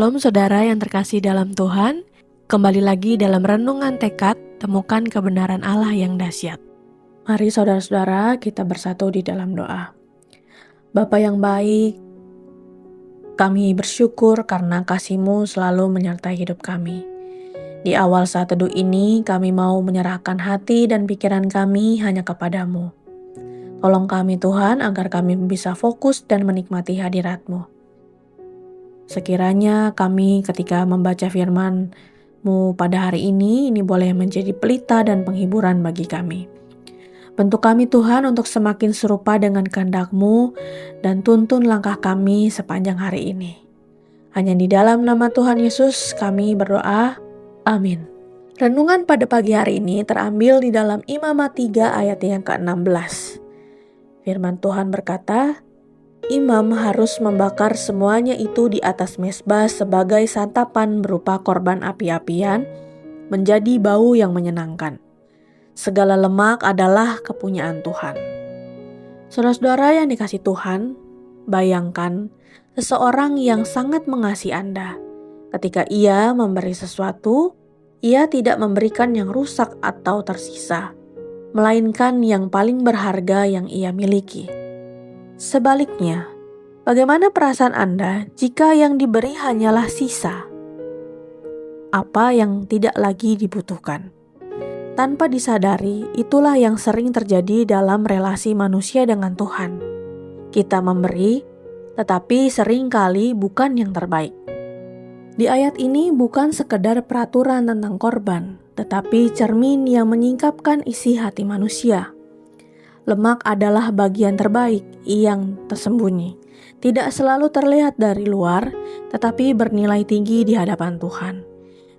Shalom saudara yang terkasih dalam Tuhan, kembali lagi dalam renungan tekad, temukan kebenaran Allah yang dahsyat. Mari saudara-saudara kita bersatu di dalam doa. Bapa yang baik, kami bersyukur karena kasih-Mu selalu menyertai hidup kami. Di awal saat teduh ini, kami mau menyerahkan hati dan pikiran kami hanya kepadamu. Tolong kami Tuhan agar kami bisa fokus dan menikmati hadirat-Mu. Sekiranya kami ketika membaca firman-Mu pada hari ini boleh menjadi pelita dan penghiburan bagi kami. Bentuk kami Tuhan untuk semakin serupa dengan kehendak-Mu dan tuntun langkah kami sepanjang hari ini. Hanya di dalam nama Tuhan Yesus kami berdoa, amin. Renungan pada pagi hari ini terambil di dalam Imamat 3 ayat yang ke-16. Firman Tuhan berkata, imam harus membakar semuanya itu di atas mezbah sebagai santapan berupa korban api-apian, menjadi bau yang menyenangkan. Segala lemak adalah kepunyaan Tuhan. Saudara-saudara yang dikasihi Tuhan, bayangkan seseorang yang sangat mengasihi Anda. Ketika ia memberi sesuatu, ia tidak memberikan yang rusak atau tersisa, melainkan yang paling berharga yang ia miliki. Sebaliknya, bagaimana perasaan Anda jika yang diberi hanyalah sisa? Apa yang tidak lagi dibutuhkan? Tanpa disadari, itulah yang sering terjadi dalam relasi manusia dengan Tuhan. Kita memberi, tetapi seringkali bukan yang terbaik. Di ayat ini bukan sekedar peraturan tentang korban, tetapi cermin yang menyingkapkan isi hati manusia. Lemak adalah bagian terbaik yang tersembunyi. Tidak selalu terlihat dari luar, tetapi bernilai tinggi di hadapan Tuhan.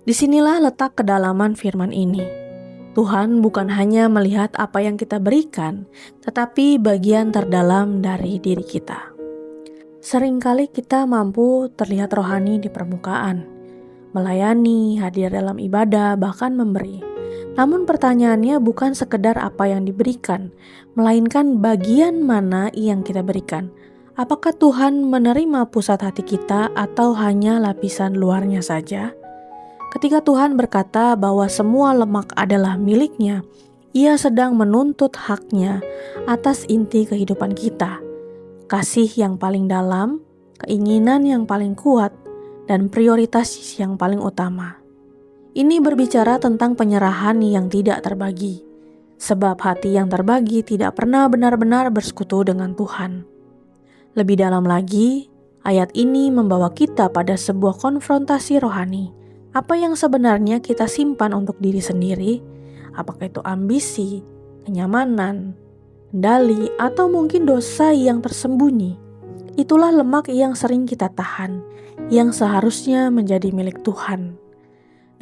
Disinilah letak kedalaman firman ini. Tuhan bukan hanya melihat apa yang kita berikan, tetapi bagian terdalam dari diri kita. Seringkali kita mampu terlihat rohani di permukaan, melayani, hadir dalam ibadah, bahkan memberi. Namun pertanyaannya bukan sekedar apa yang diberikan, melainkan bagian mana yang kita berikan. Apakah Tuhan menerima pusat hati kita atau hanya lapisan luarnya saja? Ketika Tuhan berkata bahwa semua lemak adalah miliknya, Ia sedang menuntut haknya atas inti kehidupan kita. Kasih yang paling dalam, keinginan yang paling kuat, dan prioritas yang paling utama. Ini berbicara tentang penyerahan yang tidak terbagi, sebab hati yang terbagi tidak pernah benar-benar bersekutu dengan Tuhan. Lebih dalam lagi, ayat ini membawa kita pada sebuah konfrontasi rohani. Apa yang sebenarnya kita simpan untuk diri sendiri, apakah itu ambisi, kenyamanan, kendali, atau mungkin dosa yang tersembunyi. Itulah lemak yang sering kita tahan, yang seharusnya menjadi milik Tuhan.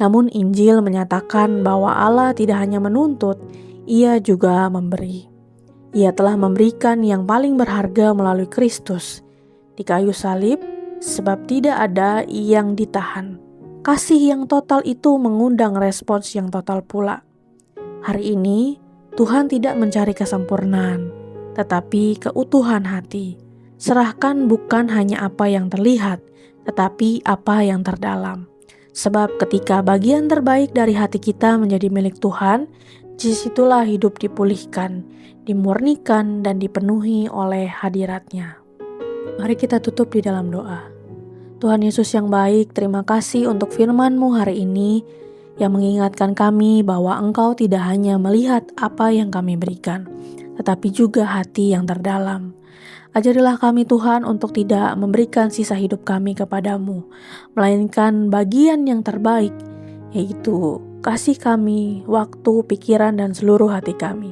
Namun Injil menyatakan bahwa Allah tidak hanya menuntut, Ia juga memberi. Ia telah memberikan yang paling berharga melalui Kristus di kayu salib, sebab tidak ada yang ditahan. Kasih yang total itu mengundang respons yang total pula. Hari ini Tuhan tidak mencari kesempurnaan, tetapi keutuhan hati. Serahkan bukan hanya apa yang terlihat, tetapi apa yang terdalam. Sebab ketika bagian terbaik dari hati kita menjadi milik Tuhan, disitulah hidup dipulihkan, dimurnikan, dan dipenuhi oleh hadirat-Nya. Mari kita tutup di dalam doa. Tuhan Yesus yang baik, terima kasih untuk firman-Mu hari ini yang mengingatkan kami bahwa Engkau tidak hanya melihat apa yang kami berikan, tetapi juga hati yang terdalam. Ajarilah kami Tuhan untuk tidak memberikan sisa hidup kami kepadamu, melainkan bagian yang terbaik, yaitu kasih kami, waktu, pikiran, dan seluruh hati kami.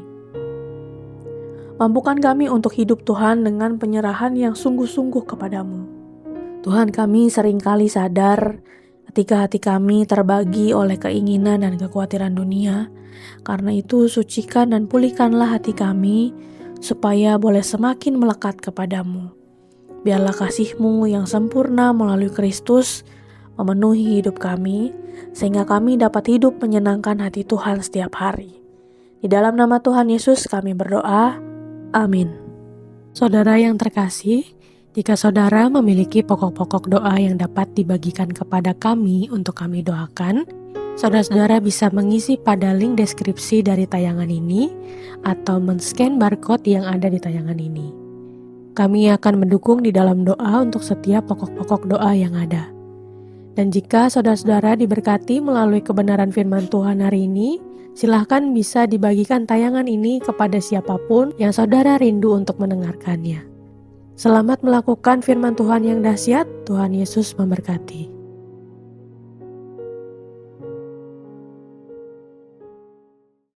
Mampukan kami untuk hidup Tuhan dengan penyerahan yang sungguh-sungguh kepadamu. Tuhan, kami seringkali sadar ketika hati kami terbagi oleh keinginan dan kekhawatiran dunia. Karena itu sucikan dan pulihkanlah hati kami, supaya boleh semakin melekat kepadamu. Biarlah kasih-Mu yang sempurna melalui Kristus memenuhi hidup kami, sehingga kami dapat hidup menyenangkan hati Tuhan setiap hari. Di dalam nama Tuhan Yesus kami berdoa, amin. Saudara yang terkasih, Jika saudara memiliki pokok-pokok doa yang dapat dibagikan kepada kami untuk kami doakan, saudara-saudara bisa mengisi pada link deskripsi dari tayangan ini atau men-scan barcode yang ada di tayangan ini. Kami akan mendukung di dalam doa untuk setiap pokok-pokok doa yang ada. Dan jika saudara-saudara diberkati melalui kebenaran firman Tuhan hari ini, silahkan bisa dibagikan tayangan ini kepada siapapun yang saudara rindu untuk mendengarkannya. Selamat melakukan firman Tuhan yang dahsyat. Tuhan Yesus memberkati.